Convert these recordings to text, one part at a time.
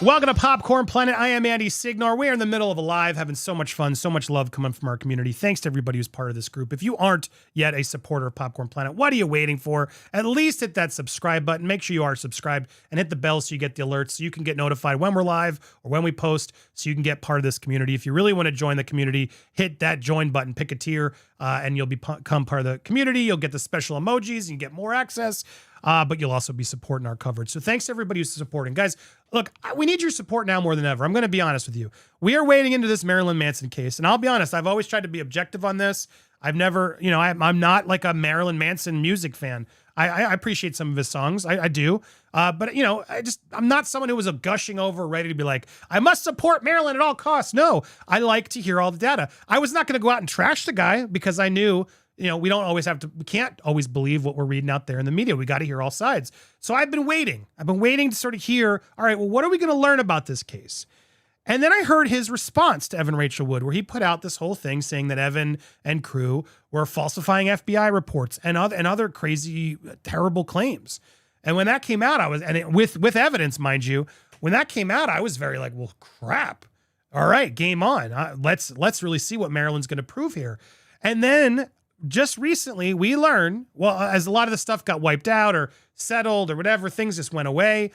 Welcome to Popcorn Planet. I am Andy Signore. We are in the middle of a live, having so much fun, so much love coming from our community. Thanks to everybody who's part of this group. If you aren't yet a supporter of Popcorn Planet, what are you waiting for? At least hit that subscribe button. Make sure you are subscribed and hit the bell so you get the alerts so you can get notified when we're live or when we post so you can get part of this community. If you really want to join the community, hit that join button, pick a tier, and you'll become part of the community. You'll get the special emojis and you get more access. But you'll also be supporting our coverage. So thanks to everybody who's supporting. Guys, look, we need your support now more than ever. I'm going to be honest with you. We are wading into this Marilyn Manson case. And I'll be honest, I've always tried to be objective on this. I've never, I'm not like a Marilyn Manson music fan. I appreciate some of his songs. I do. But, I'm not someone who was gushing over, ready to be like, I must support Marilyn at all costs. No, I like to hear all the data. I was not going to go out and trash the guy because I knew we can't always believe what we're reading out there in the media. We got to hear all sides. So I've been waiting. To sort of hear, all right, well, what are we going to learn about this case? And then I heard his response to Evan Rachel Wood, where he put out this whole thing saying that Evan and crew were falsifying FBI reports and other crazy, terrible claims. And when that came out, with evidence, mind you, when that came out, I was very like, well, crap. All right, game on. Let's really see what Marilyn's going to prove here. And then just recently, we learned, well, as a lot of the stuff got wiped out or settled or whatever, things just went away.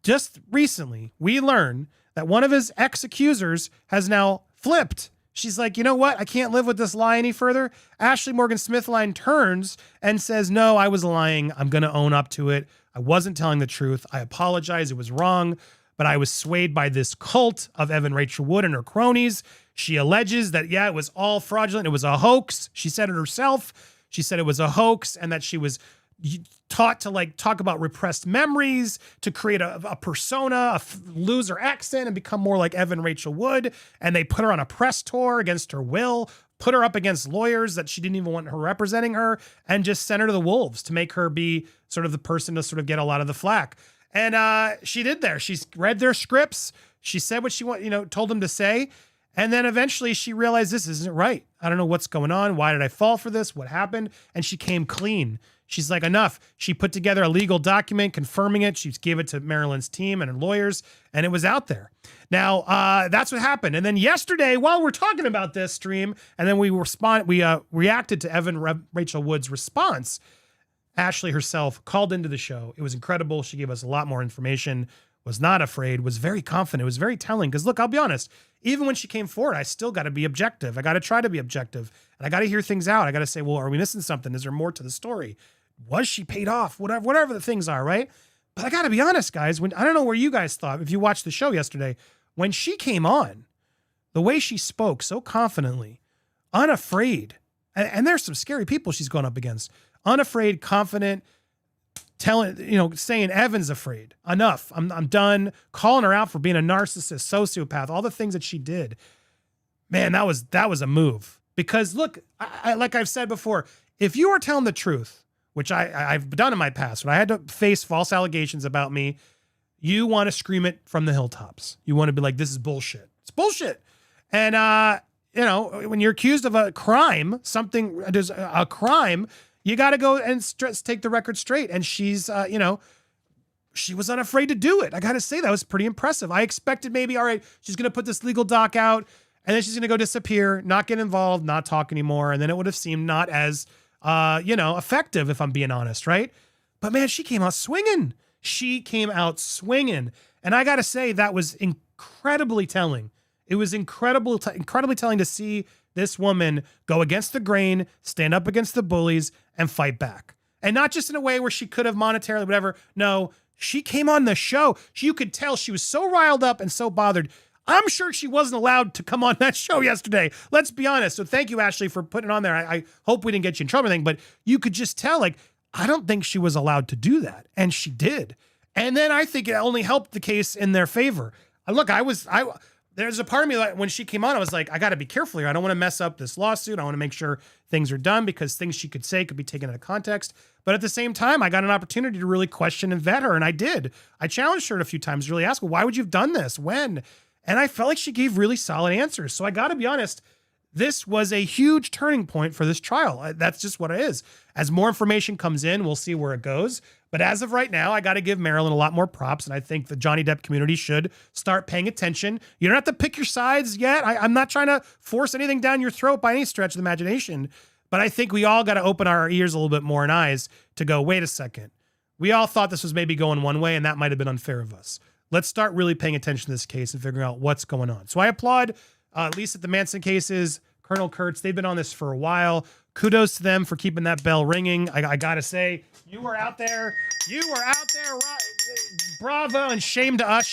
Just recently, we learned that one of his ex-accusers has now flipped. She's like, you know what? I can't live with this lie any further. Ashley Morgan Smithline turns and says, no, I was lying. I'm going to own up to it. I wasn't telling the truth. I apologize. It was wrong. But I was swayed by this cult of Evan Rachel Wood and her cronies. She alleges that, it was all fraudulent. It was a hoax. She said it herself. She said it was a hoax and that she was taught to talk about repressed memories, to create a persona, lose her accent and become more like Evan Rachel Wood. And they put her on a press tour against her will, put her up against lawyers that she didn't even want her representing her, and just sent her to the wolves to make her be sort of the person to sort of get a lot of the flack. And she did there. She's read their scripts. She said what she told them to say. And then eventually she realized this isn't right. I don't know what's going on. Why did I fall for this? What happened? And she came clean. She's like, enough. She put together a legal document confirming it. She gave it to Marilyn's team and her lawyers, and it was out there. Now, that's what happened. And then yesterday, while we're talking about this stream, and then we reacted to Evan Rachel Wood's response, Ashley herself called into the show. It was incredible. She gave us a lot more information, was not afraid, was very confident. It was very telling because, look, I'll be honest, even when she came forward, I still got to be objective. I got to try to be objective, and I got to hear things out. I got to say, well, are we missing something? Is there more to the story? Was she paid off? Whatever the things are, right? But I got to be honest, guys. I don't know where you guys thought, if you watched the show yesterday, when she came on, the way she spoke so confidently, unafraid, and there's some scary people she's going up against, unafraid, confident, saying Evan's afraid. Enough. I'm done. Calling her out for being a narcissist, sociopath, all the things that she did. Man, that was a move. Because look, I like I've said before, if you are telling the truth, which I've done in my past, when I had to face false allegations about me, you want to scream it from the hilltops. You want to be like, this is bullshit. It's bullshit. And, when you're accused of a crime, there's a crime, you got to go and take the record straight. And she's, she was unafraid to do it. I got to say, that was pretty impressive. I expected maybe, all right, she's going to put this legal doc out and then she's going to go disappear, not get involved, not talk anymore. And then it would have seemed not as, effective, if I'm being honest, right? But man, she came out swinging. And I got to say, that was incredibly telling. It was incredibly telling to see this woman go against the grain, stand up against the bullies, and fight back. And not just in a way where she could have monetarily, whatever. No, she came on the show. You could tell she was so riled up and so bothered. I'm sure she wasn't allowed to come on that show yesterday. Let's be honest. So thank you, Ashley, for putting it on there. I hope we didn't get you in trouble or anything, but you could just tell, I don't think she was allowed to do that. And she did. And then I think it only helped the case in their favor. There's a part of me, when she came on, I was like, I got to be careful here. I don't want to mess up this lawsuit. I want to make sure things are done because things she could say could be taken out of context. But at the same time, I got an opportunity to really question and vet her. And I did. I challenged her a few times to really ask her, why would you have done this? When? And I felt like she gave really solid answers. So I got to be honest, this was a huge turning point for this trial. That's just what it is. As more information comes in, we'll see where it goes. But as of right now, I got to give Marilyn a lot more props. And I think the Johnny Depp community should start paying attention. You don't have to pick your sides yet. I'm not trying to force anything down your throat by any stretch of the imagination. But I think we all got to open our ears a little bit more and eyes to go, wait a second. We all thought this was maybe going one way, and that might have been unfair of us. Let's start really paying attention to this case and figuring out what's going on. So I applaud, at least at the Manson cases, Colonel Kurtz. They've been on this for a while. Kudos to them for keeping that bell ringing. I got to say, you were out there. You were out there. Bravo, and shame to us.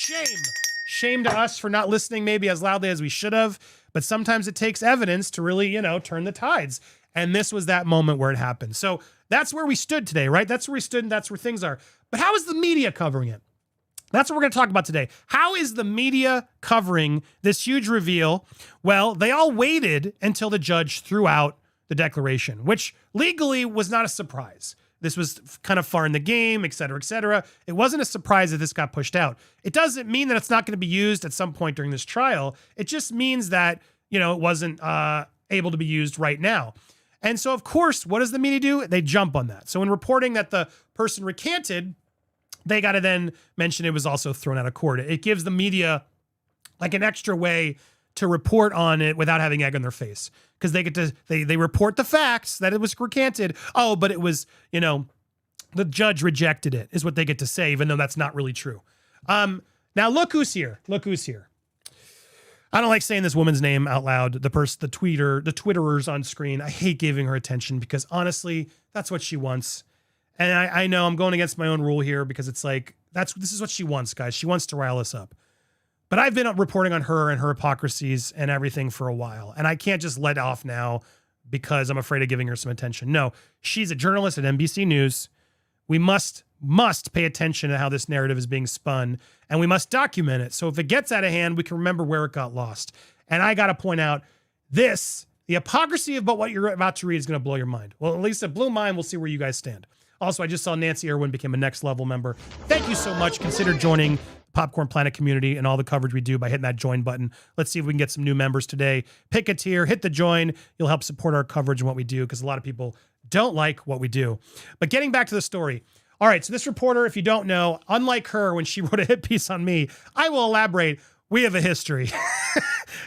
Shame to us for not listening maybe as loudly as we should have. But sometimes it takes evidence to really, turn the tides. And this was that moment where it happened. So that's where we stood today, right? That's where we stood, and that's where things are. But how is the media covering it? That's what we're going to talk about today. How is the media covering this huge reveal? Well, they all waited until the judge threw out the declaration, which legally was not a surprise. This was kind of far in the game, et cetera, et cetera. It wasn't a surprise that this got pushed out. It doesn't mean that it's not going to be used at some point during this trial. It just means that, it wasn't able to be used right now. And so, of course, what does the media do? They jump on that. So in reporting that the person recanted, they got to then mention it was also thrown out of court. It gives the media like an extra way to report on it without having egg on their face, because they get to, they report the facts that it was recanted. Oh, but it was, the judge rejected it is what they get to say, even though that's not really true. Now look who's here. Look who's here. I don't like saying this woman's name out loud. The Twitterers on screen. I hate giving her attention because honestly, that's what she wants. And I know I'm going against my own rule here because it's like, this is what she wants, guys. She wants to rile us up. But I've been reporting on her and her hypocrisies and everything for a while. And I can't just let off now because I'm afraid of giving her some attention. No, she's a journalist at NBC News. We must pay attention to how this narrative is being spun, and we must document it. So if it gets out of hand, we can remember where it got lost. And I got to point out the hypocrisy of what you're about to read is going to blow your mind. Well, at least it blew mine. We'll see where you guys stand. Also, I just saw Nancy Irwin became a next level member. Thank you so much. Consider joining the Popcorn Planet community and all the coverage we do by hitting that join button. Let's see if we can get some new members today. Pick a tier, hit the join. You'll help support our coverage and what we do because a lot of people don't like what we do. But getting back to the story. All right, so this reporter, if you don't know, unlike her when she wrote a hit piece on me, I will elaborate. We have a history.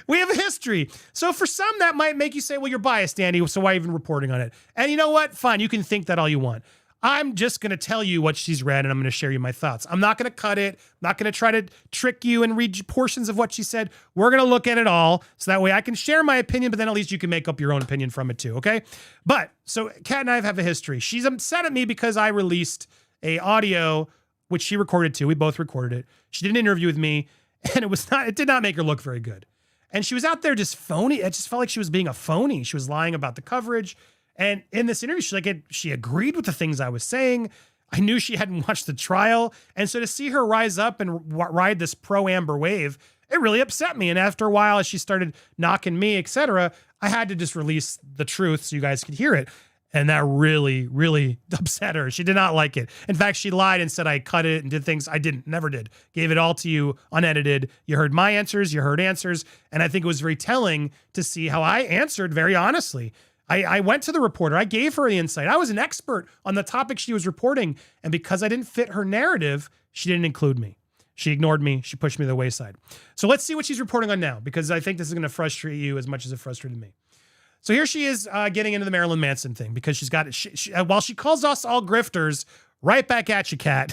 We have a history. So for some, that might make you say, well, you're biased, Andy, so why even reporting on it? And you know what? Fine, you can think that all you want. I'm just going to tell you what she's read, and I'm going to share you my thoughts. I'm not going to cut it. I'm not going to try to trick you and read portions of what she said. We're going to look at it all, so that way I can share my opinion, but then at least you can make up your own opinion from it too, okay? But, so Kat and I have a history. She's upset at me because I released a audio, which she recorded too. We both recorded it. She did an interview with me, and it did not make her look very good. And she was out there just phony. It just felt like she was being a phony. She was lying about the coverage. And in this interview, she agreed with the things I was saying. I knew she hadn't watched the trial. And so to see her rise up and ride this pro-Amber wave, it really upset me. And after a while, as she started knocking me, etc., I had to just release the truth so you guys could hear it. And that really, really upset her. She did not like it. In fact, she lied and said I cut it and did things I never did. Gave it all to you unedited. You heard my answers, you heard answers. And I think it was very telling to see how I answered very honestly. I went to the reporter. I gave her the insight. I was an expert on the topic she was reporting. And because I didn't fit her narrative, she didn't include me. She ignored me. She pushed me to the wayside. So let's see what she's reporting on now, because I think this is going to frustrate you as much as it frustrated me. So here she is getting into the Marilyn Manson thing because she's got it. While she calls us all grifters, right back at you, Kat.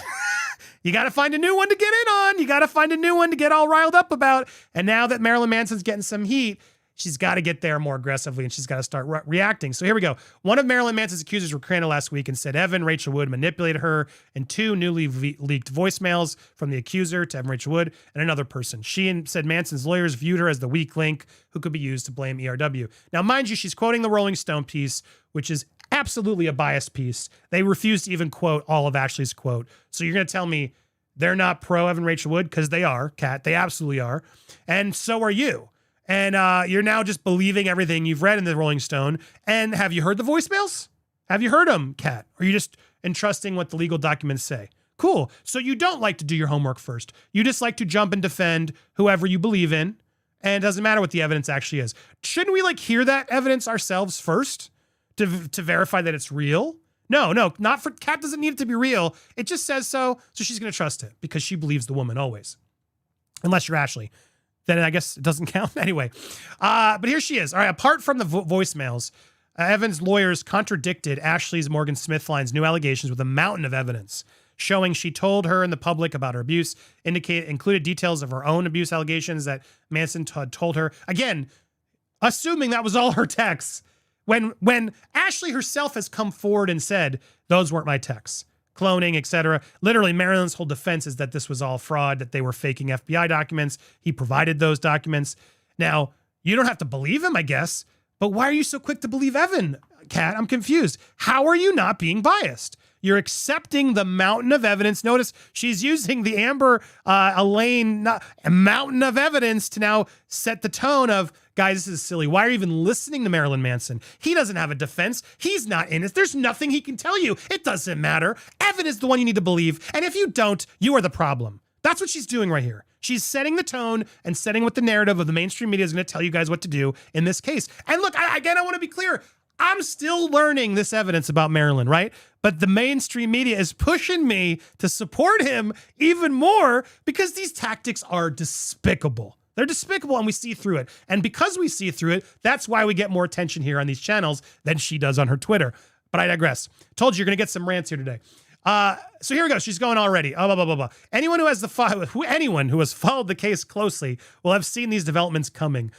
You got to find a new one to get in on. You got to find a new one to get all riled up about. And now that Marilyn Manson's getting some heat, she's got to get there more aggressively, and she's got to start reacting. So here we go. One of Marilyn Manson's accusers recanted last week and said Evan Rachel Wood manipulated her in 2 newly leaked voicemails from the accuser to Evan Rachel Wood and another person. She said Manson's lawyers viewed her as the weak link who could be used to blame ERW. Now, mind you, she's quoting the Rolling Stone piece, which is absolutely a biased piece. They refuse to even quote all of Ashley's quote. So you're going to tell me they're not pro Evan Rachel Wood? Because they are, Kat. They absolutely are. And so are you. And you're now just believing everything you've read in the Rolling Stone. And have you heard the voicemails? Have you heard them, Kat? Or are you just entrusting what the legal documents say? Cool. So you don't like to do your homework first. You just like to jump and defend whoever you believe in And it doesn't matter what the evidence actually is. Shouldn't we like hear that evidence ourselves first to verify that it's real? No, not for Kat doesn't need it to be real. It just says so she's going to trust it because she believes the woman always. Unless you're Ashley. Then I guess it doesn't count. Anyway, but here she is. All right, apart from the voicemails, Evan's lawyers contradicted Ashley's Morgan Smithline's new allegations with a mountain of evidence, showing she told her and the public about her abuse, included details of her own abuse allegations that Manson had told her. Again, assuming that was all her texts. When Ashley herself has come forward and said, those weren't my texts, cloning, etc. Literally, Marilyn's whole defense is that this was all fraud, that they were faking FBI documents. He provided those documents. Now, you don't have to believe him, I guess, but why are you so quick to believe Evan, Kat? I'm confused. How are you not being biased? You're accepting the mountain of evidence. Notice she's using the Amber Elaine mountain of evidence to now set the tone of, guys, this is silly. Why are you even listening to Marilyn Manson? He doesn't have a defense. He's not in it. There's nothing he can tell you. It doesn't matter. Evan is the one you need to believe. And if you don't, you are the problem. That's what she's doing right here. She's setting the tone and setting what the narrative of the mainstream media is going to tell you guys what to do in this case. And look, I want to be clear. I'm still learning this evidence about Marilyn, right? But the mainstream media is pushing me to support him even more because these tactics are despicable. They're despicable and we see through it. And because we see through it, that's why we get more attention here on these channels than she does on her Twitter. But I digress. Told you you're going to get some rants here today. So here we go. She's going already. Blah, blah, blah, blah. Anyone who has followed the case closely will have seen these developments coming.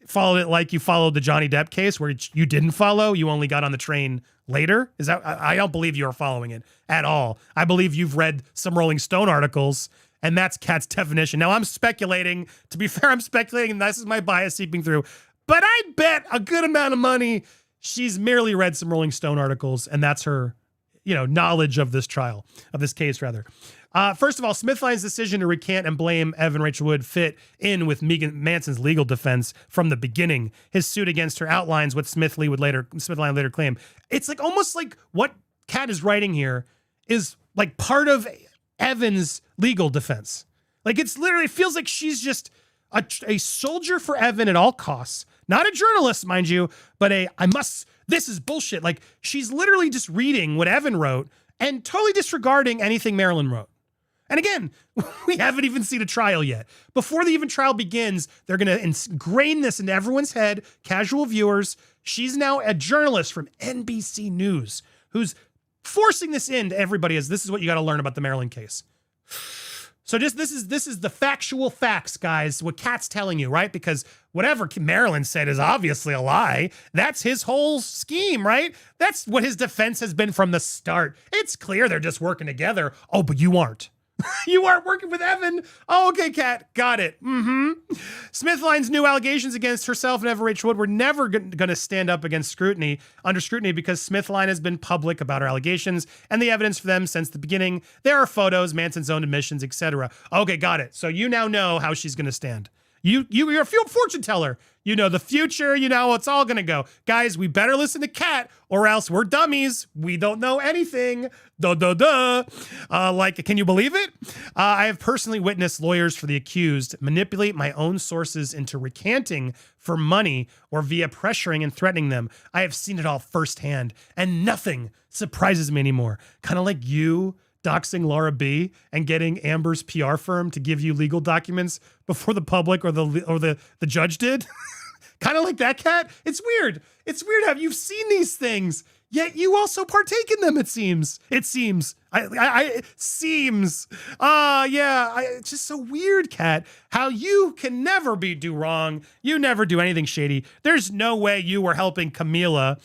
Followed it like you followed the Johnny Depp case where you didn't follow. You only got on the train later. Is that? I don't believe you are following it at all. I believe you've read some Rolling Stone articles and that's Kat's definition. Now I'm speculating. To be fair, I'm speculating. And this is my bias seeping through. But I bet a good amount of money she's merely read some Rolling Stone articles and that's her, knowledge of this trial, of this case rather. First of all, Smithline's decision to recant and blame Evan Rachel Wood fit in with Manson's legal defense from the beginning. His suit against her outlines what Smithline would later claim. It's like almost like what Kat is writing here is like part of Evan's legal defense. Like it's literally, it feels like she's just a soldier for Evan at all costs. Not a journalist, mind you, but this is bullshit. Like she's literally just reading what Evan wrote and totally disregarding anything Marilyn wrote. And again, we haven't even seen a trial yet. Before the even trial begins, they're going to ingrain this into everyone's head, casual viewers. She's now a journalist from NBC News who's forcing this into everybody as this is what you got to learn about the Marilyn case. So this is the factual facts, guys, what Kat's telling you, right? Because whatever Marilyn said is obviously a lie. That's his whole scheme, right? That's what his defense has been from the start. It's clear they're just working together. Oh, but you aren't. You aren't working with Evan. Oh, okay, Kat. Got it. Smithline's new allegations against herself and Evan Rachel Wood were never going to stand up under scrutiny because Smithline has been public about her allegations and the evidence for them since the beginning. There are photos, Manson's own admissions, etc. Okay, got it. So you now know how she's going to stand. You're a fortune teller. You know the future. You know how it's all going to go. Guys, we better listen to Kat or else we're dummies. We don't know anything. Can you believe it? I have personally witnessed lawyers for the accused manipulate my own sources into recanting for money or via pressuring and threatening them. I have seen it all firsthand and nothing surprises me anymore. Kind of like you doxing Laura B and getting Amber's PR firm to give you legal documents before the public or the judge did. Kind of like that, Kat. It's weird. It's weird how you've seen these things, yet you also partake in them. It seems. It's just so weird, Kat, how you can never do wrong. You never do anything shady. There's no way you were helping Camila,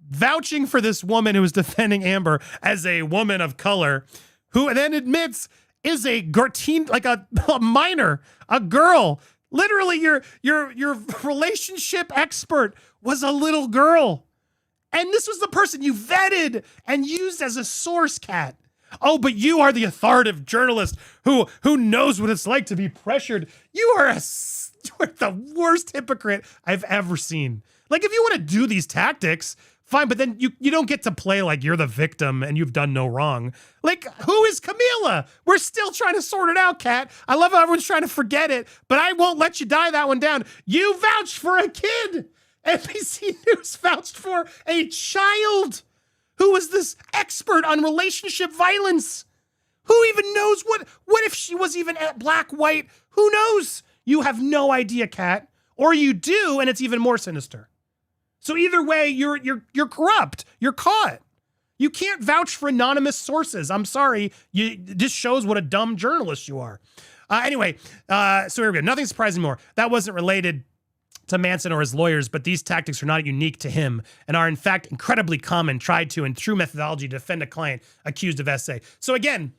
vouching for this woman who was defending Amber as a woman of color, who then admits is a minor, a girl. Literally, your relationship expert was a little girl. And this was the person you vetted and used as a source, Kat. Oh, but you are the authoritative journalist who knows what it's like to be pressured. You are the worst hypocrite I've ever seen. Like, if you want to do these tactics, Fine, but then you don't get to play like you're the victim and you've done no wrong. Like, who is Camila? We're still trying to sort it out, Kat. I love how everyone's trying to forget it, but I won't let you die that one down. You vouched for a kid. NBC News vouched for a child who was this expert on relationship violence. Who even knows what if she was even black, white? Who knows? You have no idea, Kat. Or you do, and it's even more sinister. So either way, you're corrupt. You're caught. You can't vouch for anonymous sources. I'm sorry. This shows what a dumb journalist you are. Anyway, so here we go. Nothing surprising more. That wasn't related to Manson or his lawyers, but these tactics are not unique to him and are in fact incredibly common, tried to, in true methodology, defend a client accused of SA. So again,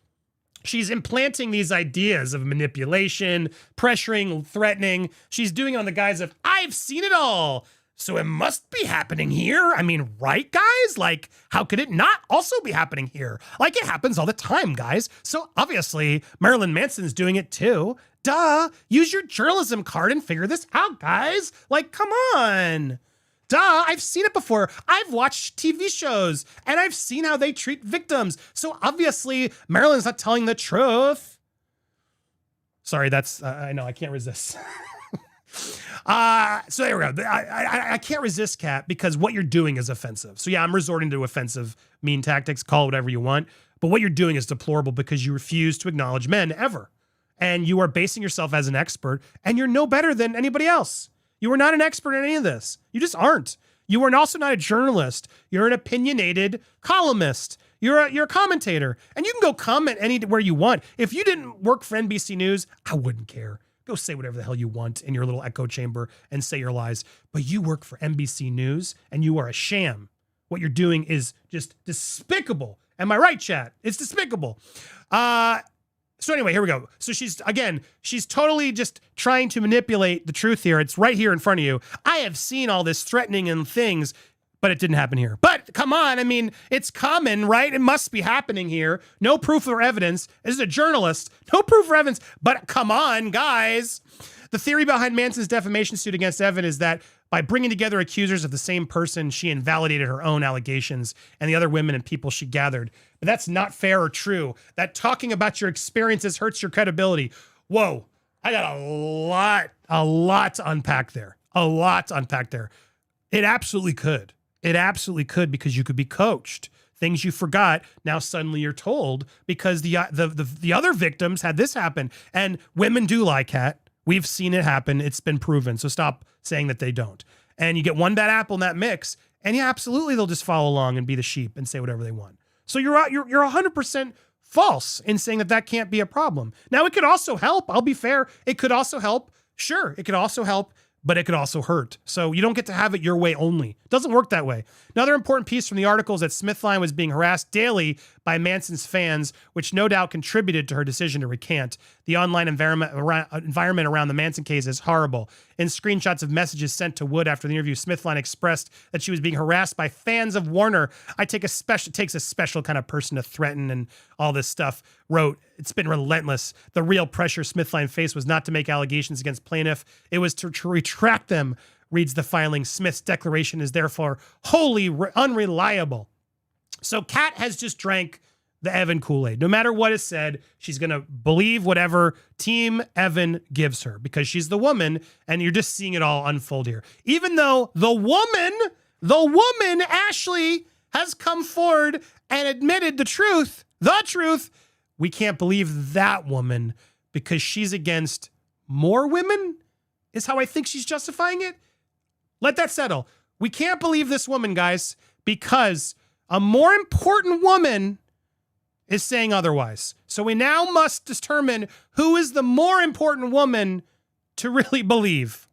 she's implanting these ideas of manipulation, pressuring, threatening. She's doing it on the guise of, I've seen it all. So it must be happening here. I mean, right, guys? Like, how could it not also be happening here? Like, it happens all the time, guys. So obviously, Marilyn Manson's doing it too. Duh. Use your journalism card and figure this out, guys. Like, come on. Duh. I've seen it before. I've watched TV shows, and I've seen how they treat victims. So obviously, Marilyn's not telling the truth. Sorry, that's, I know, I can't resist. So there we go. I can't resist, Kat, because what you're doing is offensive. So yeah, I'm resorting to offensive, mean tactics, call it whatever you want. But what you're doing is deplorable because you refuse to acknowledge men ever. And you are basing yourself as an expert, and you're no better than anybody else. You are not an expert in any of this. You just aren't. You are also not a journalist. You're an opinionated columnist. You're a commentator, and you can go comment anywhere you want. If you didn't work for NBC News, I wouldn't care. Go say whatever the hell you want in your little echo chamber and say your lies. But you work for NBC News and you are a sham. What you're doing is just despicable. Am I right, chat? It's despicable. So anyway, here we go. So she's totally just trying to manipulate the truth here. It's right here in front of you. I have seen all this threatening and things, but it didn't happen here. But come on, I mean, it's common, right? It must be happening here. No proof or evidence. This is a journalist. No proof or evidence, but come on, guys. The theory behind Manson's defamation suit against Evan is that by bringing together accusers of the same person, she invalidated her own allegations and the other women and people she gathered. But that's not fair or true. That talking about your experiences hurts your credibility. Whoa, I got a lot to unpack there. A lot to unpack there. It absolutely could. It absolutely could, because you could be coached. Things you forgot, now suddenly you're told, because the other victims had this happen. And women do lie, Kat. We've seen it happen. It's been proven. So stop saying that they don't. And you get one bad apple in that mix, and yeah, absolutely they'll just follow along and be the sheep and say whatever they want. So you're 100% false in saying that can't be a problem. Now, it could also help. I'll be fair. It could also help. Sure, it could also help, but it could also hurt. So you don't get to have it your way only. It doesn't work that way. Another important piece from the article is that Smithline was being harassed daily by Manson's fans, which no doubt contributed to her decision to recant. The online environment around the Manson case is horrible. In screenshots of messages sent to Wood after the interview, Smithline expressed that she was being harassed by fans of Warner. It takes a special kind of person to threaten and all this stuff. Wrote, it's been relentless. The real pressure Smithline faced was not to make allegations against plaintiff. It was to retract them, reads the filing. Smith's declaration is therefore wholly unreliable. So Kat has just drank the Evan Kool-Aid. No matter what is said, she's going to believe whatever Team Evan gives her because she's the woman, and you're just seeing it all unfold here. Even though the woman, Ashley, has come forward and admitted the truth, we can't believe that woman because she's against more women, is how I think she's justifying it. Let that settle. We can't believe this woman, guys, because a more important woman is saying otherwise. So we now must determine who is the more important woman to really believe.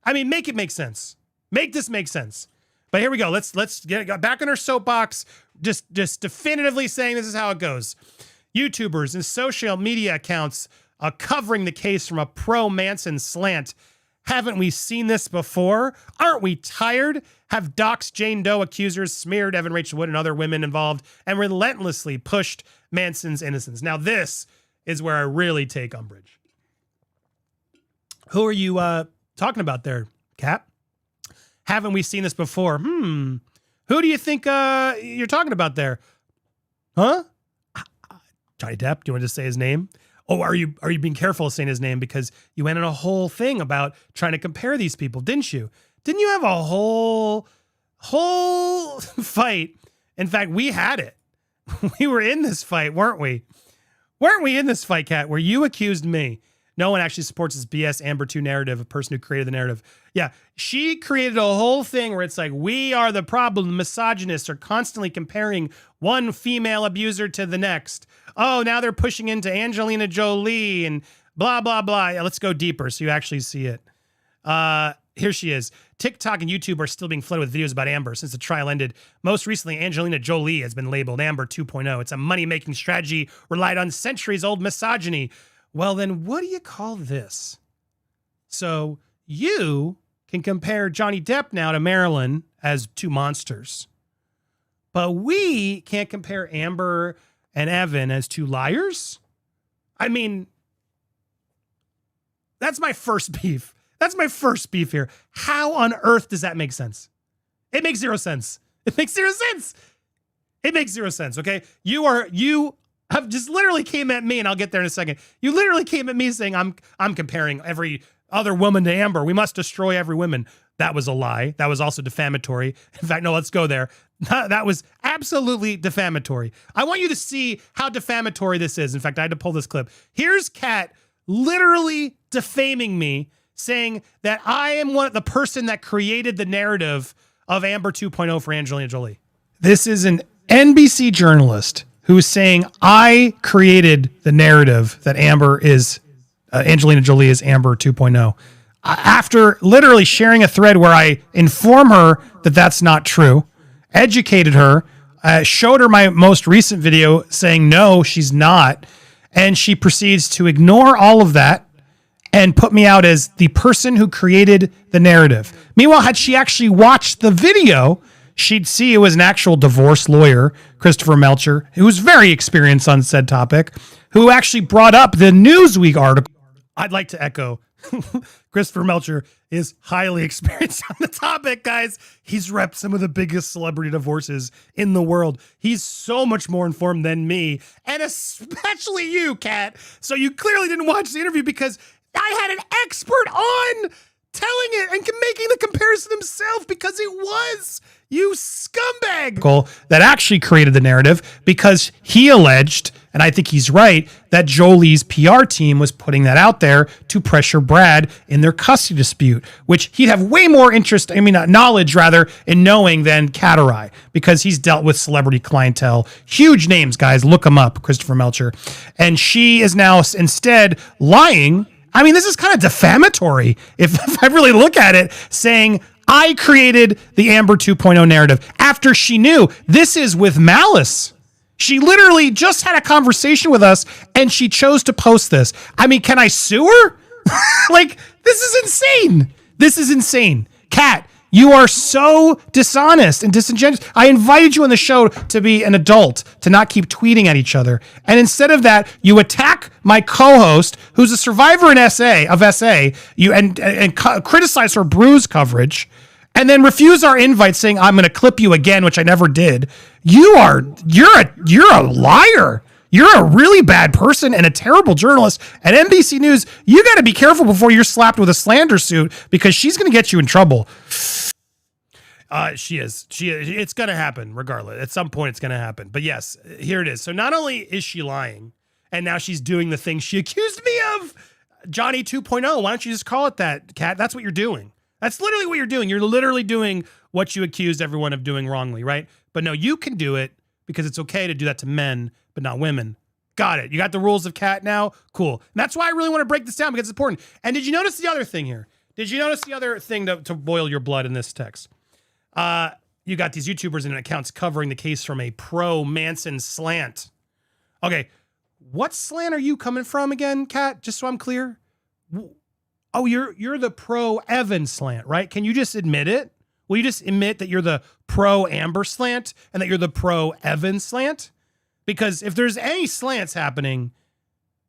I mean, make it make sense. Make this make sense. But here we go. Let's get back on our soapbox. Just definitively saying this is how it goes. YouTubers and social media accounts covering the case from a pro-Manson slant. Haven't we seen this before? Aren't we tired? Have doxed Jane Doe accusers, smeared Evan Rachel Wood and other women involved, and relentlessly pushed Manson's innocence. Now this is where I really take umbrage. Who are you talking about there, Kat? Haven't we seen this before? Who Who do you think you're talking about there? Huh? Johnny Depp? Do you want to just say his name? Oh, are you being careful of saying his name because you went in a whole thing about trying to compare these people, didn't you? Didn't you have a whole fight? In fact, we had it. We were in this fight, weren't we? Weren't we in this fight, Kat, where you accused me? No one actually supports this BS Amber 2 narrative, a person who created the narrative. Yeah, she created a whole thing where it's like, we are the problem. The misogynists are constantly comparing one female abuser to the next. Oh, now they're pushing into Angelina Jolie and blah, blah, blah. Yeah, let's go deeper so you actually see it. Here she is. TikTok and YouTube are still being flooded with videos about Amber since the trial ended. Most recently, Angelina Jolie has been labeled Amber 2.0. It's a money-making strategy relied on centuries-old misogyny. Well, then what do you call this? So you can compare Johnny Depp now to Marilyn as two monsters. But we can't compare Amber and Evan as two liars? I mean, that's my first beef. That's my first beef here. How on earth does that make sense? It makes zero sense. It makes zero sense. It makes zero sense, okay? You have just literally came at me, and I'll get there in a second. You literally came at me saying I'm comparing every other woman to Amber. We must destroy every woman. That was a lie. That was also defamatory. In fact, no, let's go there. That was absolutely defamatory. I want you to see how defamatory this is. In fact, I had to pull this clip. Here's Kat literally defaming me, saying that I am the person that created the narrative of Amber 2.0 for Angelina Jolie. This is an NBC journalist who is saying I created the narrative that Angelina Jolie is Amber 2.0. After literally sharing a thread where I inform her that that's not true, educated her, showed her my most recent video saying no, she's not, and she proceeds to ignore all of that and put me out as the person who created the narrative. Meanwhile, had she actually watched the video, she'd see it was an actual divorce lawyer, Christopher Melcher, who's very experienced on said topic, who actually brought up the Newsweek article. I'd like to echo, Christopher Melcher is highly experienced on the topic, guys. He's repped some of the biggest celebrity divorces in the world. He's so much more informed than me, and especially you, Kat. So you clearly didn't watch the interview because I had an expert on telling it and making the comparison himself because it was you scumbag that actually created the narrative because he alleged, and I think he's right, that Jolie's PR team was putting that out there to pressure Brad in their custody dispute, which he'd have way more knowledge rather in knowing than Kat or I, because he's dealt with celebrity clientele, huge names, guys, look him up, Christopher Melcher. And she is now instead lying. I mean, this is kind of defamatory if I really look at it, saying I created the Amber 2.0 narrative after she knew this is with malice. She literally just had a conversation with us and she chose to post this. I mean, can I sue her? Like, this is insane. This is insane. Kat, you are so dishonest and disingenuous. I invited you on the show to be an adult, to not keep tweeting at each other. And instead of that, you attack my co-host, who's a survivor in SA, and criticize her bruise coverage, and then refuse our invite saying, I'm going to clip you again, which I never did. You're a liar. You're a really bad person and a terrible journalist. At NBC News, you got to be careful before you're slapped with a slander suit because she's going to get you in trouble. She is. It's going to happen regardless. At some point, it's going to happen. But yes, here it is. So not only is she lying, and now she's doing the thing she accused me of, Johnny 2.0. Why don't you just call it that, Kat? That's what you're doing. That's literally what you're doing. You're literally doing what you accused everyone of doing wrongly, right? But no, you can do it because it's okay to do that to men, but not women. Got it. You got the rules of Kat now? Cool. And that's why I really want to break this down because it's important. And did you notice the other thing here? Did you notice the other thing to boil your blood in this text? You got these YouTubers and accounts covering the case from a pro-Manson slant. Okay, what slant are you coming from again, Kat? Just so I'm clear. Oh, you're the pro-Evan slant, right? Can you just admit it? Will you just admit that you're the pro-Amber slant and that you're the pro-Evan slant? Because if there's any slants happening,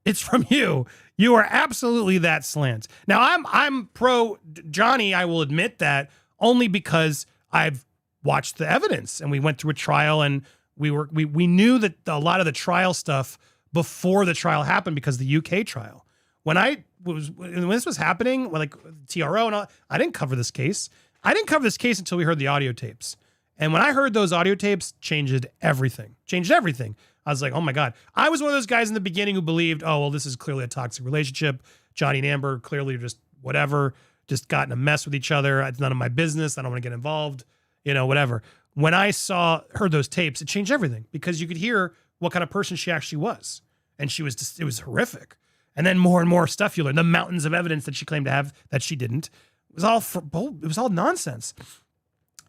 it's from you. You are absolutely that slant. Now, I'm pro Johnny. I will admit that only because I've watched the evidence and we went through a trial, and we knew that a lot of the trial stuff before the trial happened because the UK trial. When this was happening, like TRO and all, I didn't cover this case. I didn't cover this case until we heard the audio tapes. And when I heard those audio tapes, changed everything. I was like, oh my God. I was one of those guys in the beginning who believed, oh, well, this is clearly a toxic relationship. Johnny and Amber clearly just whatever, just got in a mess with each other. It's none of my business. I don't want to get involved, whatever. When I heard those tapes, it changed everything because you could hear what kind of person she actually was. And it was horrific. And then more and more stuff you learn, the mountains of evidence that she claimed to have that she didn't. It was all nonsense.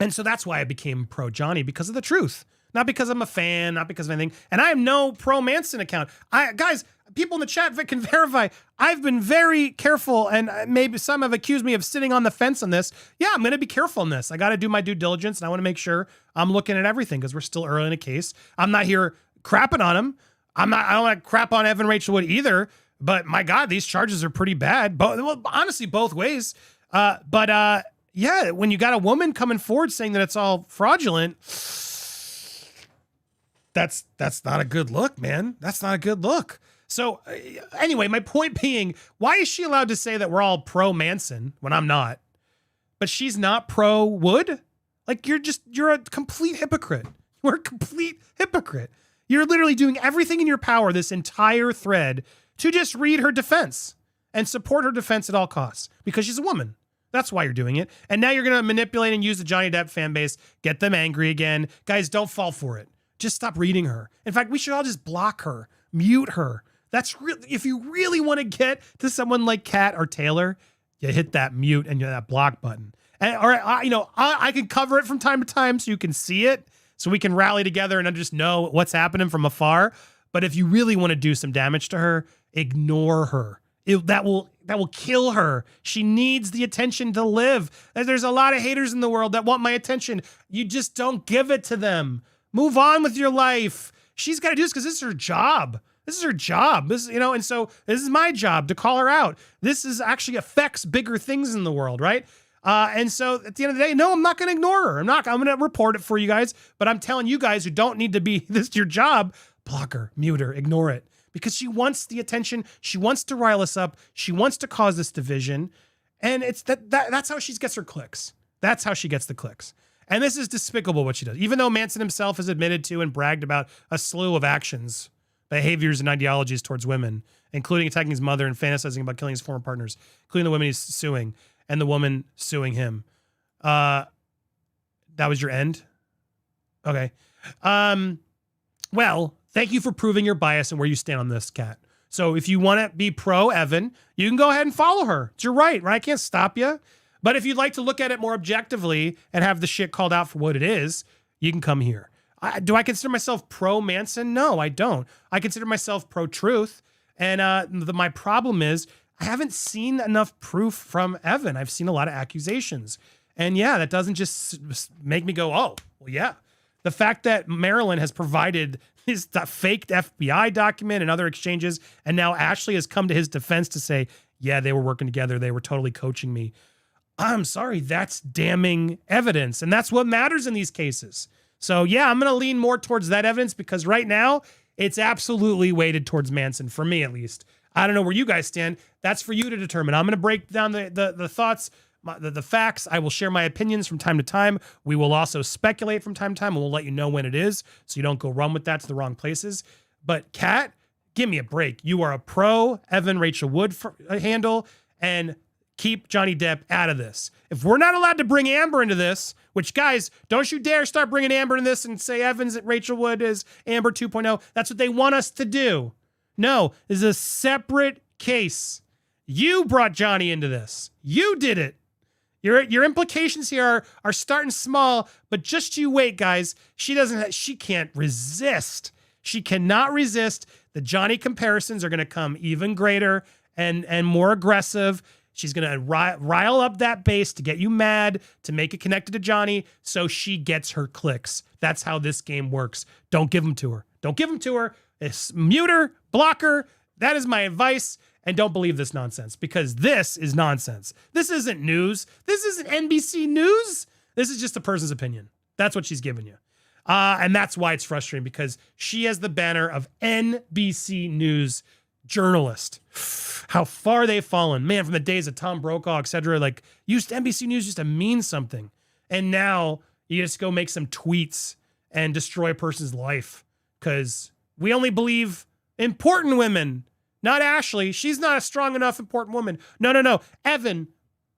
And so that's why I became pro Johnny, because of the truth. Not because I'm a fan, not because of anything. And I am no pro Manson account. Guys, people in the chat can verify, I've been very careful, and maybe some have accused me of sitting on the fence on this. Yeah, I'm going to be careful on this. I got to do my due diligence, and I want to make sure I'm looking at everything because we're still early in a case. I'm not here crapping on him. I don't want to crap on Evan Rachel Wood either. But my God, these charges are pretty bad. Honestly, both ways. Yeah, when you got a woman coming forward saying that it's all fraudulent, that's not a good look, man. That's not a good look. So anyway, my point being, why is she allowed to say that we're all pro Manson when I'm not? But she's not pro Wood? Like, you're a complete hypocrite. You're a complete hypocrite. You're literally doing everything in your power, this entire thread, to just read her defense and support her defense at all costs because she's a woman. That's why you're doing it. And now you're going to manipulate and use the Johnny Depp fan base, get them angry again. Guys, don't fall for it. Just stop reading her. In fact, we should all just block her, mute her. That's if you really want to get to someone like Kat or Taylor, you hit that mute and that block button. And I can cover it from time to time so you can see it, so we can rally together and just know what's happening from afar. But if you really want to do some damage to her, ignore her. That will kill her. She needs the attention to live. There's a lot of haters in the world that want my attention. You just don't give it to them. Move on with your life. She's got to do this because this is her job. This is her job. And so this is my job to call her out. This is actually affects bigger things in the world, right? And so at the end of the day, no, I'm not going to ignore her. I'm going to report it for you guys. But I'm telling you guys who don't need to be this is your job, block her, mute her, ignore it. Because she wants the attention. She wants to rile us up. She wants to cause this division. And it's that's how she gets her clicks. That's how she gets the clicks. And this is despicable what she does. Even though Manson himself has admitted to and bragged about a slew of actions, behaviors, and ideologies towards women, including attacking his mother and fantasizing about killing his former partners, including the women he's suing and the woman suing him. That was your end? Okay. Well, thank you for proving your bias and where you stand on this, Kat. So if you want to be pro Evan, you can go ahead and follow her. It's your right? I can't stop you. But if you'd like to look at it more objectively and have the shit called out for what it is, you can come here. Do I consider myself pro Manson? No, I don't. I consider myself pro truth. And my problem is I haven't seen enough proof from Evan. I've seen a lot of accusations. And yeah, that doesn't just make me go, oh, well, yeah. The fact that Marilyn has provided his faked FBI document and other exchanges, and now Ashley has come to his defense to say, yeah, they were working together. They were totally coaching me. I'm sorry, that's damning evidence. And that's what matters in these cases. So yeah, I'm going to lean more towards that evidence because right now it's absolutely weighted towards Manson, for me at least. I don't know where you guys stand. That's for you to determine. I'm going to break down the thoughts, the facts. I will share my opinions from time to time. We will also speculate from time to time, and we'll let you know when it is so you don't go run with that to the wrong places. But Kat, give me a break. You are a pro Evan Rachel Wood handle, and keep Johnny Depp out of this. If we're not allowed to bring Amber into this, which guys, don't you dare start bringing Amber into this and say Evans at Rachel Wood is Amber 2.0. That's what they want us to do. No, this is a separate case. You brought Johnny into this. You did it. Your implications here are starting small, but just you wait, guys. She can't resist. She cannot resist. The Johnny comparisons are going to come even greater and more aggressive. She's going to rile up that base to get you mad, to make it connected to Johnny, so she gets her clicks. That's how this game works. Don't give them to her. Don't give them to her. Mute her, block her. That is my advice. And don't believe this nonsense, because this is nonsense. This isn't news. This isn't NBC News. This is just a person's opinion. That's what she's giving you. And that's why it's frustrating, because she has the banner of NBC News journalist. How far they've fallen, man, from the days of Tom Brokaw, etc. Like, NBC News used to mean something. And now you just go make some tweets and destroy a person's life because we only believe important women. Not Ashley. She's not a strong enough important woman. No. Evan,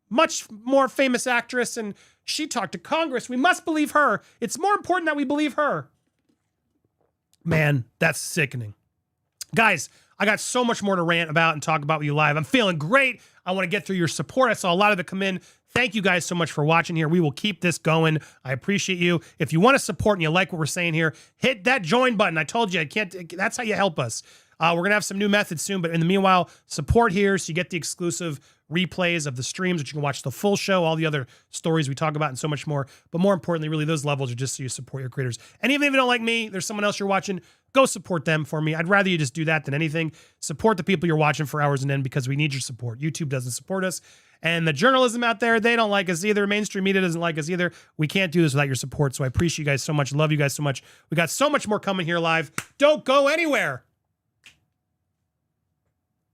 much more famous actress, and she talked to Congress. We must believe her. It's more important that we believe her. Man, that's sickening. Guys, I got so much more to rant about and talk about with you live. I'm feeling great. I want to get through your support. I saw a lot of it come in. Thank you guys so much for watching here. We will keep this going. I appreciate you. If you want to support and you like what we're saying here, hit that join button. I told you, that's how you help us. We're going to have some new methods soon, but in the meanwhile, support here so you get the exclusive replays of the streams, which you can watch the full show, all the other stories we talk about, and so much more. But more importantly, really, those levels are just so you support your creators. And even if you don't like me, there's someone else you're watching, go support them for me. I'd rather you just do that than anything. Support the people you're watching for hours on end, because we need your support. YouTube doesn't support us. And the journalism out there, they don't like us either. Mainstream media doesn't like us either. We can't do this without your support. So I appreciate you guys so much. Love you guys so much. We got so much more coming here live. Don't go anywhere.